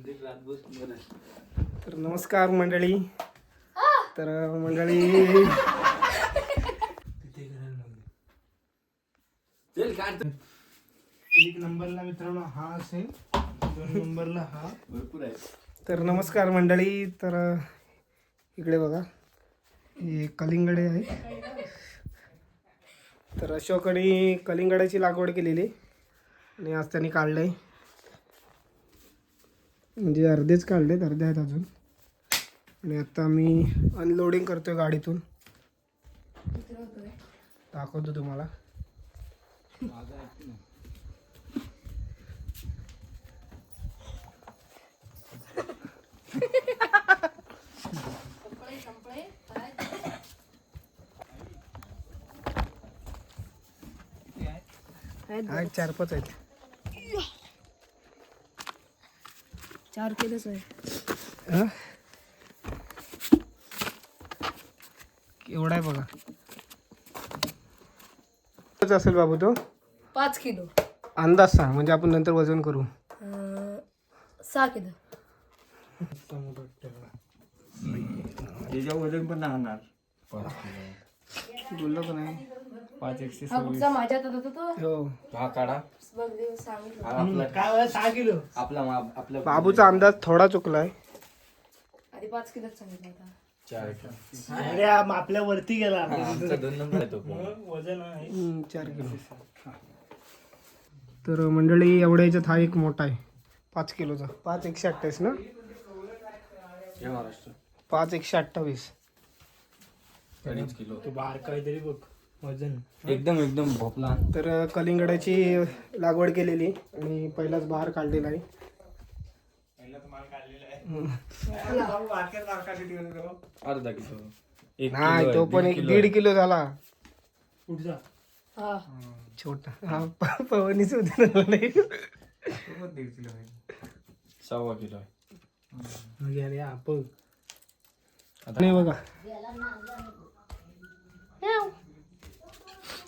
तर नमस्कार मंडळी. तर मंडळी एक नंबरला मित्रांनो हा असेल, 2 नंबरला हा भरपूर आहे. तर नमस्कार मंडळी. तर इकडे बघा हे कलिंगडे आहे. तर अशोकने कलिंगडाची लागवड केलेली आणि आज त्यांनी काढलंय, म्हणजे अर्धेच काढलेत, अर्धे आहेत अजून. आणि आता मी अनलोडिंग करतोय गाडीतून, दाखवतो तुम्हाला. आहेत 4-5 आहेत. 4 किलोच आहे. हा एवढा आहे बघा. असेल बाबू तो 5 किलो. अंदाज सांग, म्हणजे आपण नंतर वजन करू. 6 किलो. त्याच्या वजन पण राहणार 5 किलो. बोललो का नाही? 5 126. हा कुठचा माझ्यात होता तो. हो हा काढा. बघ देव सांगितलं. हा आपला काय 6 किलो. आपला आपला बाबूचा अंदाज थोडा चुकलाय. आधी 5 किलोच सांगितलं होता. 4 किलो. अरे आपल्या वरती गेला. आमचा 2 नंबर आहे तो. वजन आहे 4 किलो. तर मंडळी एवढ्या याच्यात हा एक मोठा आहे 5 किलोचा. 5 128 ना, हे महाराष्ट्र 5 128. 3 किलो. तू बाहेर काहीतरी बघ वजन. एकदम भोपला. तर कलिंगडाची लागवड केलेली आणि पहिलाच बाहेर काढलेला आहे. अर्धा किलो. 1 नाही तो पण 1.5 किलो झाला. पुढचा हा छोटा हा पवनीच होते नाही. 1.5 किलो आहे. 1.25 किलो आहे. अरे आपण नाही बघा.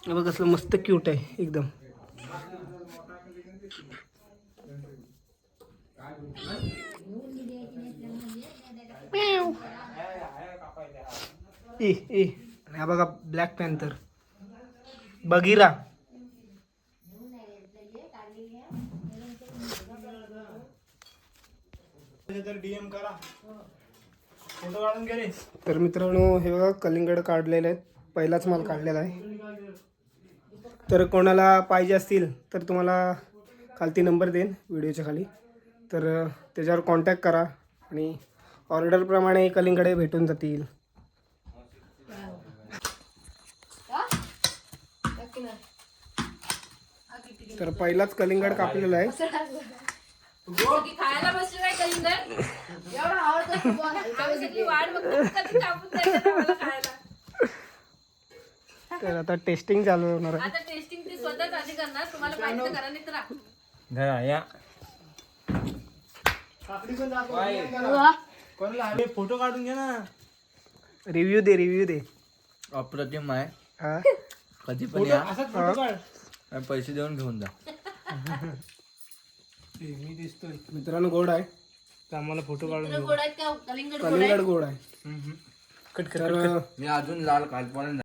हे बघ कसलं मस्त क्यूट आहे एकदम. ए ए हा बघा ब्लॅक पॅन्थर बगीरा. तर मित्रांनो हे बघा कलिंगड काढलेले आहेत, पहिलाच माल काढलेला आहे. तर कोणाला पाहिजे असतील तर तुम्हाला खालती नंबर देईन व्हिडिओच्या खाली, तर त्याच्यावर कॉन्टॅक्ट करा आणि ऑर्डरप्रमाणे कलिंगडे भेटून जातील. तर पहिलाच कलिंगड कापलेला आहे. खायला बसले काय कलिंगड एवढा आवडतं. वाट बघतो कधी कापून द्यायचं मला खायला. तर आता टेस्टिंग चालू होणार आहे. आता टेस्टिंग ती स्वतःच आधी करणार. तुम्हाला पाहिजे तर करा, नाही तर राहा. घरा या. फोटो काढून घे ना. रिव्ह्यू दे. अप्रतिम आहे. हा कधी पण या. हा. पैसे देऊन घेऊन जा. मी दिसतोय मित्रांनो गोड आहे, तर आम्हाला फोटो काढून गोड आहेत का कलिंगड? कलिंगड गोड आहे. मी अजून लाल कालपर्यंत